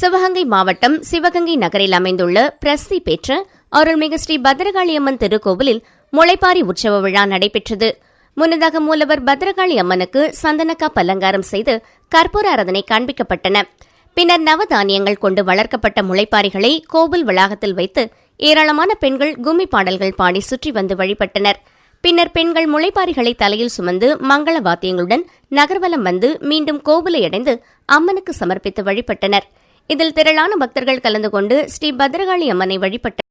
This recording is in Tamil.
சிவகங்கை மாவட்டம் சிவகங்கை நகரில் அமைந்துள்ள பிரசித்தி பெற்ற அருள்மிகு ஸ்ரீ பத்ரகாளியம்மன் திருக்கோவிலில் முளைப்பாரி உற்சவ விழா நடைபெற்றது. முன்னதாக மூலவர் பத்ரகாளி அம்மனுக்கு சந்தனக்காப்பு அலங்காரம் செய்து கற்பூர ஆராதனை காண்பிக்கப்பட்டன. பின்னர் நவதானியங்கள் கொண்டு வளர்க்கப்பட்ட முளைப்பாரிகளை கோவில் வளாகத்தில் வைத்து ஏராளமான பெண்கள் கும்மி பாடல்கள் பாடி சுற்றி வந்து வழிபட்டனர். பின்னர் பெண்கள் முளைப்பாரிகளை தலையில் சுமந்து மங்கள வாத்தியங்களுடன் நகர்வலம் வந்து மீண்டும் கோவிலை அடைந்து அம்மனுக்கு சமர்ப்பித்து வழிபட்டனர். இதில் திரளான பக்தர்கள் கலந்து கொண்டு ஸ்ரீ பத்ரகாளி அம்மனை வழிபட்டனர்.